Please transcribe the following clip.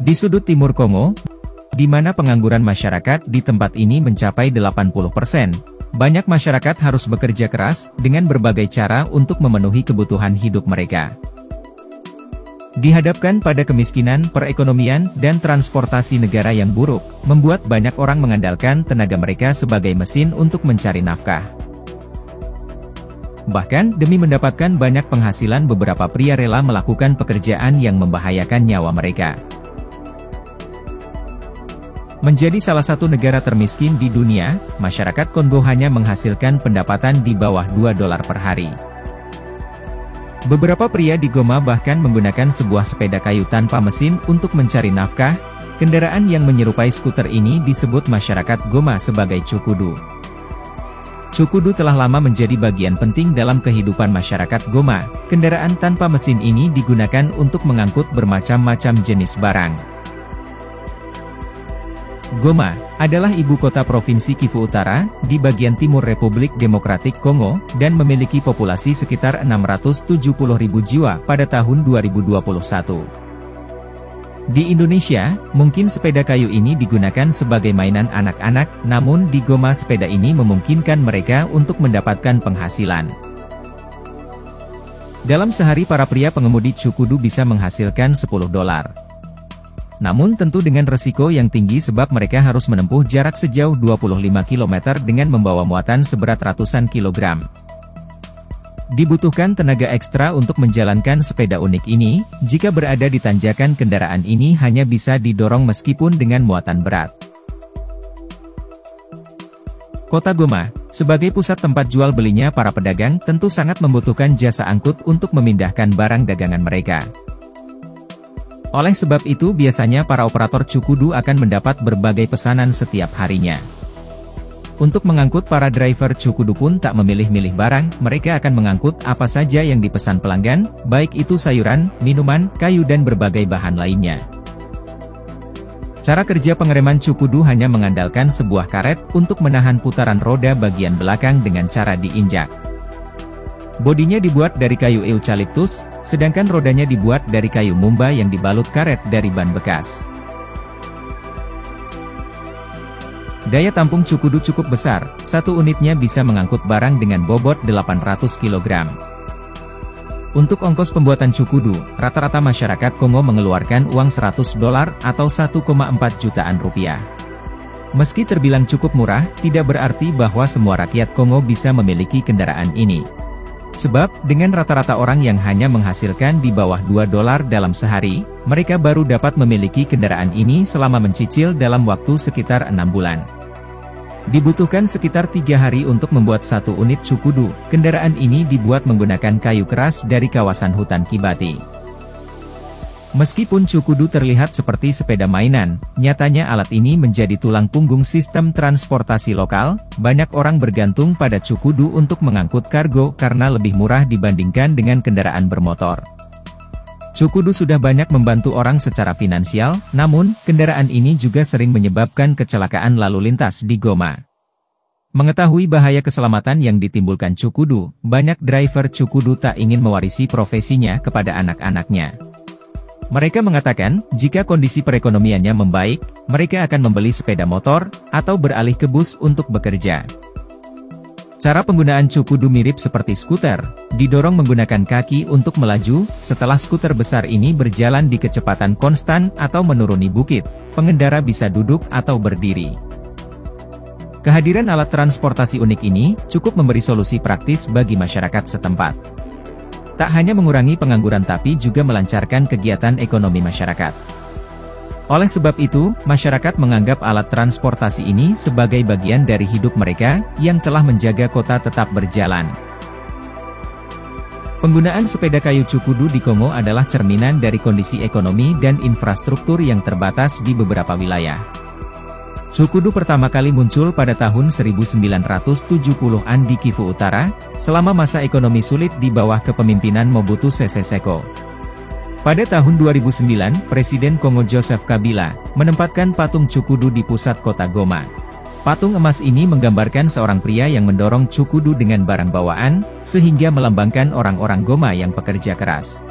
Di sudut timur Kongo, di mana pengangguran masyarakat di tempat ini mencapai 80%, banyak masyarakat harus bekerja keras dengan berbagai cara untuk memenuhi kebutuhan hidup mereka. Dihadapkan pada kemiskinan, perekonomian, dan transportasi negara yang buruk, membuat banyak orang mengandalkan tenaga mereka sebagai mesin untuk mencari nafkah. Bahkan, demi mendapatkan banyak penghasilan, beberapa pria rela melakukan pekerjaan yang membahayakan nyawa mereka. Menjadi salah satu negara termiskin di dunia, masyarakat Kongo hanya menghasilkan pendapatan di bawah $2 per hari. Beberapa pria di Goma bahkan menggunakan sebuah sepeda kayu tanpa mesin untuk mencari nafkah. Kendaraan yang menyerupai skuter ini disebut masyarakat Goma sebagai cukudu. Cukudu telah lama menjadi bagian penting dalam kehidupan masyarakat Goma. Kendaraan tanpa mesin ini digunakan untuk mengangkut bermacam-macam jenis barang. Goma adalah ibu kota provinsi Kivu Utara, di bagian timur Republik Demokratik Kongo, dan memiliki populasi sekitar 670.000 jiwa pada tahun 2021. Di Indonesia, mungkin sepeda kayu ini digunakan sebagai mainan anak-anak, namun di Goma sepeda ini memungkinkan mereka untuk mendapatkan penghasilan. Dalam sehari para pria pengemudi cukudu bisa menghasilkan $10. Namun tentu dengan resiko yang tinggi sebab mereka harus menempuh jarak sejauh 25 km dengan membawa muatan seberat ratusan kilogram. Dibutuhkan tenaga ekstra untuk menjalankan sepeda unik ini. Jika berada di tanjakan, kendaraan ini hanya bisa didorong meskipun dengan muatan berat. Kota Goma, sebagai pusat tempat jual belinya para pedagang, tentu sangat membutuhkan jasa angkut untuk memindahkan barang dagangan mereka. Oleh sebab itu biasanya para operator cukudu akan mendapat berbagai pesanan setiap harinya. Untuk mengangkut, para driver cukudu pun tak memilih-milih barang, mereka akan mengangkut apa saja yang dipesan pelanggan, baik itu sayuran, minuman, kayu dan berbagai bahan lainnya. Cara kerja pengereman cukudu hanya mengandalkan sebuah karet untuk menahan putaran roda bagian belakang dengan cara diinjak. Bodinya dibuat dari kayu eukaliptus, sedangkan rodanya dibuat dari kayu mumba yang dibalut karet dari ban bekas. Daya tampung cukudu cukup besar, satu unitnya bisa mengangkut barang dengan bobot 800 kg. Untuk ongkos pembuatan cukudu, rata-rata masyarakat Kongo mengeluarkan uang $100 atau 1,4 jutaan rupiah. Meski terbilang cukup murah, tidak berarti bahwa semua rakyat Kongo bisa memiliki kendaraan ini. Sebab, dengan rata-rata orang yang hanya menghasilkan di bawah $2 dalam sehari, mereka baru dapat memiliki kendaraan ini selama mencicil dalam waktu sekitar 6 bulan. Dibutuhkan sekitar 3 hari untuk membuat satu unit cukudu. Kendaraan ini dibuat menggunakan kayu keras dari kawasan hutan Kibati. Meskipun cukudu terlihat seperti sepeda mainan, nyatanya alat ini menjadi tulang punggung sistem transportasi lokal. Banyak orang bergantung pada cukudu untuk mengangkut kargo karena lebih murah dibandingkan dengan kendaraan bermotor. Cukudu sudah banyak membantu orang secara finansial, namun, kendaraan ini juga sering menyebabkan kecelakaan lalu lintas di Goma. Mengetahui bahaya keselamatan yang ditimbulkan cukudu, banyak driver cukudu tak ingin mewarisi profesinya kepada anak-anaknya. Mereka mengatakan, jika kondisi perekonomiannya membaik, mereka akan membeli sepeda motor, atau beralih ke bus untuk bekerja. Cara penggunaan cukudu mirip seperti skuter, didorong menggunakan kaki untuk melaju. Setelah skuter besar ini berjalan di kecepatan konstan atau menuruni bukit, pengendara bisa duduk atau berdiri. Kehadiran alat transportasi unik ini, cukup memberi solusi praktis bagi masyarakat setempat. Tak hanya mengurangi pengangguran tapi juga melancarkan kegiatan ekonomi masyarakat. Oleh sebab itu, masyarakat menganggap alat transportasi ini sebagai bagian dari hidup mereka, yang telah menjaga kota tetap berjalan. Penggunaan sepeda kayu cukudu di Kongo adalah cerminan dari kondisi ekonomi dan infrastruktur yang terbatas di beberapa wilayah. Cukudu pertama kali muncul pada tahun 1970-an di Kivu Utara, selama masa ekonomi sulit di bawah kepemimpinan Mobutu Sese Seko. Pada tahun 2009, Presiden Kongo Joseph Kabila menempatkan patung cukudu di pusat kota Goma. Patung emas ini menggambarkan seorang pria yang mendorong cukudu dengan barang bawaan, sehingga melambangkan orang-orang Goma yang pekerja keras.